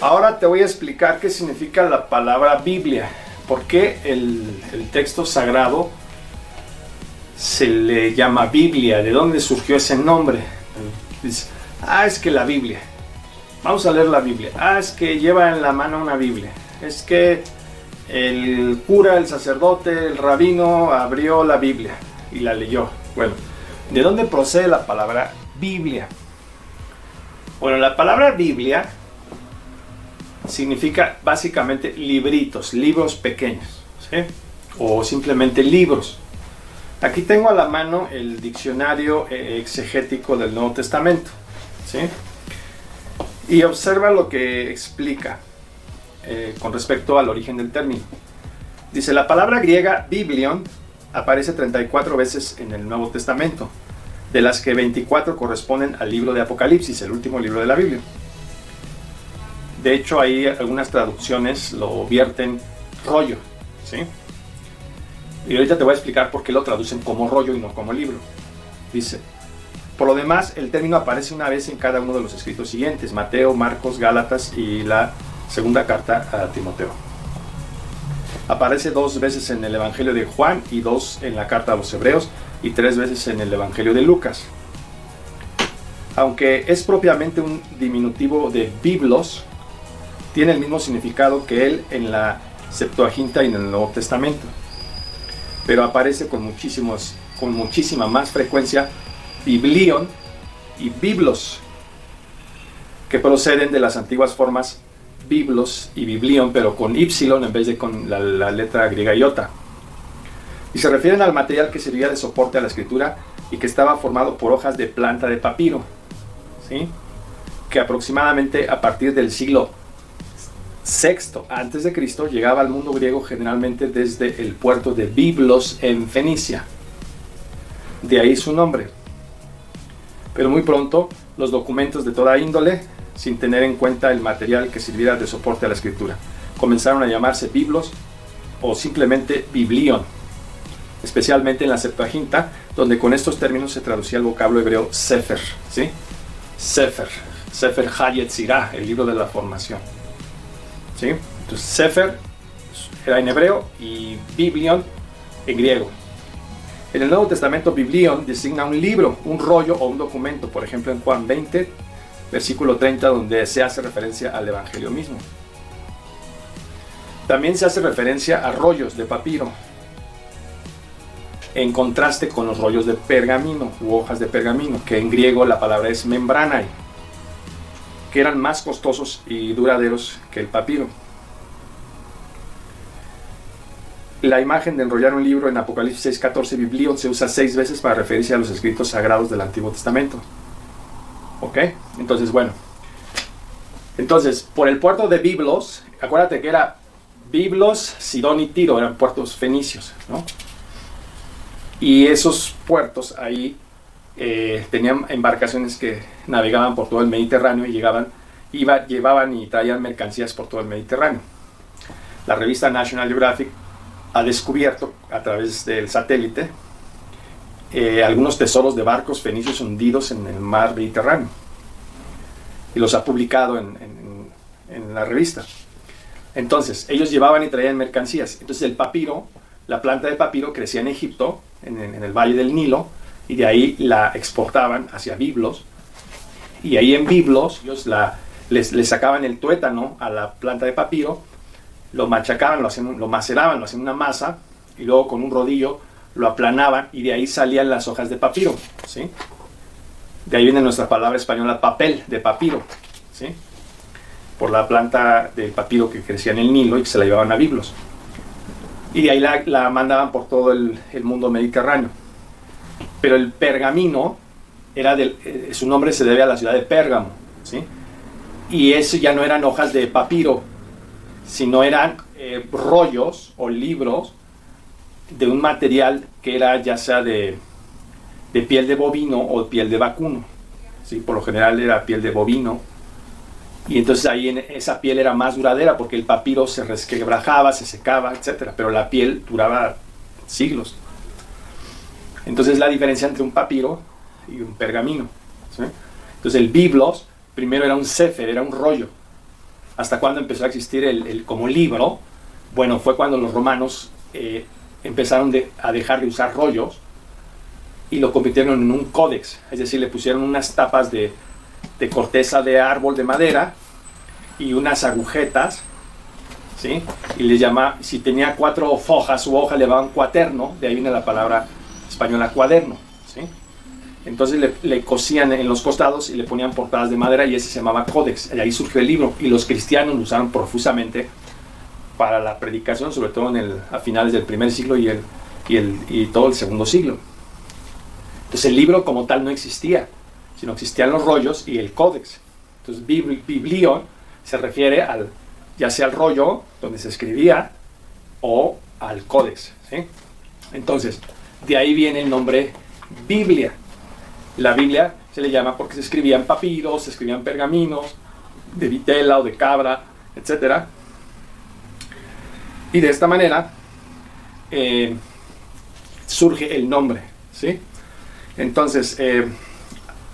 Ahora te voy a explicar qué significa la palabra Biblia. ¿Por qué el texto sagrado se le llama Biblia? ¿De dónde surgió ese nombre? Dice, es que la Biblia. Vamos a leer la Biblia. Es que lleva en la mano una Biblia. Es que el cura, el sacerdote, el rabino abrió la Biblia y la leyó. Bueno, ¿de dónde procede la palabra Biblia? Bueno, la palabra Biblia significa básicamente libritos, libros pequeños, ¿sí? O simplemente libros. Aquí tengo a la mano el diccionario exegético del Nuevo Testamento, ¿sí? Y observa lo que explica con respecto al origen del término. Dice, la palabra griega biblion aparece 34 veces en el Nuevo Testamento, de las que 24 corresponden al libro de Apocalipsis, el último libro de la Biblia. De hecho, ahí algunas traducciones lo vierten rollo, ¿sí? Y ahorita te voy a explicar por qué lo traducen como rollo y no como libro. Dice, por lo demás, el término aparece una vez en cada uno de los escritos siguientes: Mateo, Marcos, Gálatas y la segunda carta a Timoteo. Aparece 2 veces en el Evangelio de Juan y 2 en la carta a los Hebreos y 3 veces en el Evangelio de Lucas. Aunque es propiamente un diminutivo de biblos, tiene el mismo significado que él en la Septuaginta y en el Nuevo Testamento, pero aparece con muchísima más frecuencia biblion y biblos, que proceden de las antiguas formas biblos y biblion, pero con y en vez de con la letra griega iota, y se refieren al material que servía de soporte a la escritura y que estaba formado por hojas de planta de papiro, ¿sí? Que aproximadamente a partir del siglo VI antes de Cristo llegaba al mundo griego generalmente desde el puerto de Biblos en Fenicia. De ahí su nombre. Pero muy pronto los documentos de toda índole, sin tener en cuenta el material que sirviera de soporte a la escritura, comenzaron a llamarse biblos o simplemente biblion, especialmente en la Septuaginta, donde con estos términos se traducía el vocablo hebreo sefer, ¿sí? Sefer HaYetzirah, el libro de la formación, ¿sí? Entonces sefer era en hebreo y biblion en griego. En el Nuevo Testamento, biblion designa un libro, un rollo o un documento, por ejemplo en Juan 20, versículo 30, donde se hace referencia al Evangelio mismo. También se hace referencia a rollos de papiro, en contraste con los rollos de pergamino u hojas de pergamino, que en griego la palabra es membranae, que eran más costosos y duraderos que el papiro. La imagen de enrollar un libro en Apocalipsis 6:14, biblion, se usa 6 veces para referirse a los escritos sagrados del Antiguo Testamento. ¿Ok? Entonces, bueno. Entonces, por el puerto de Biblos, acuérdate que era Biblos, Sidón y Tiro, eran puertos fenicios, ¿no? Y esos puertos ahí tenían embarcaciones que navegaban por todo el Mediterráneo y llevaban y traían mercancías por todo el Mediterráneo. La revista National Geographic ha descubierto a través del satélite algunos tesoros de barcos fenicios hundidos en el mar Mediterráneo, y los ha publicado en la revista. Entonces, ellos llevaban y traían mercancías. Entonces el papiro, la planta de papiro crecía en Egipto, en el valle del Nilo, y de ahí la exportaban hacia Biblos, y ahí en Biblos ellos les sacaban el tuétano a la planta de papiro, lo machacaban, lo maceraban, lo hacían una masa, y luego con un rodillo lo aplanaban, y de ahí salían las hojas de papiro, ¿sí? De ahí viene nuestra palabra española papel, de papiro, ¿sí? Por la planta del papiro que crecía en el Nilo y que se la llevaban a Biblos. Y de ahí la mandaban por todo el mundo mediterráneo. Pero el pergamino, su nombre se debe a la ciudad de Pérgamo, ¿sí? Y eso ya no eran hojas de papiro, sino eran rollos o libros de un material que era ya sea de piel de bovino o piel de vacuno, ¿sí? Por lo general era piel de bovino Y entonces ahí esa piel era más duradera porque el papiro se resquebrajaba, se secaba, etc. Pero la piel duraba siglos. Entonces la diferencia entre un papiro y un pergamino, ¿sí? Entonces el biblos primero era un sefer, era un rollo. ¿Hasta cuándo empezó a existir como libro? Bueno, fue cuando los romanos empezaron a dejar de usar rollos y lo convirtieron en un códex. Es decir, le pusieron unas tapas de corteza de árbol de madera y unas agujetas, ¿sí? Y les llama, si tenía 4 fojas u hoja, le llamaban cuaterno, de ahí viene la palabra española cuaderno, ¿sí? Entonces le cosían en los costados y le ponían portadas de madera y ese se llamaba códex. Y ahí surgió el libro y los cristianos lo usaron profusamente para la predicación, sobre todo a finales del primer siglo y todo el segundo siglo. Entonces el libro como tal no existía, sino existían los rollos y el códex. Entonces biblión se refiere ya sea al rollo donde se escribía o al códex, ¿sí? Entonces de ahí viene el nombre Biblia. La Biblia se le llama porque se escribían papiros, se escribían pergaminos de vitela o de cabra, etc. Y de esta manera surge el nombre, ¿sí? Entonces,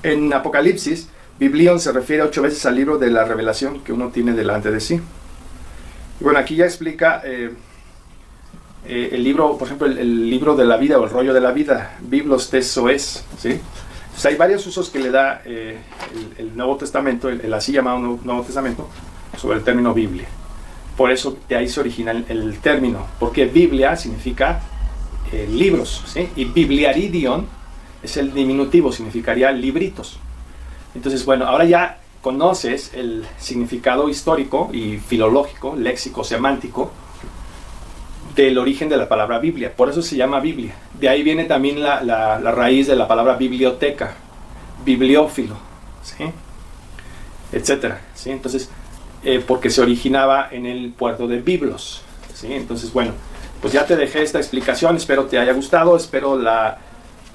en Apocalipsis, Biblión se refiere 8 veces al libro de la revelación que uno tiene delante de sí. Y bueno, aquí ya explica el libro, por ejemplo, el libro de la vida o el rollo de la vida, Biblos Tesoes, ¿sí? Entonces hay varios usos que le da el Nuevo Testamento, el así llamado Nuevo Testamento, sobre el término Biblia. Por eso de ahí se origina el término, porque Biblia significa libros, ¿sí? Y bibliaridion es el diminutivo, significaría libritos. Entonces, bueno, ahora ya conoces el significado histórico y filológico, léxico, semántico, del origen de la palabra Biblia. Por eso se llama Biblia. De ahí viene también la raíz de la palabra biblioteca, bibliófilo, ¿sí? Etcétera, ¿sí? Entonces, porque se originaba en el puerto de Biblos, ¿sí? Entonces, bueno, pues ya te dejé esta explicación, espero te haya gustado, espero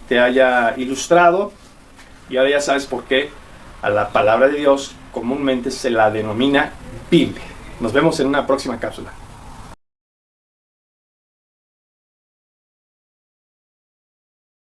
te haya ilustrado, y ahora ya sabes por qué a la palabra de Dios comúnmente se la denomina Biblia. Nos vemos en una próxima cápsula.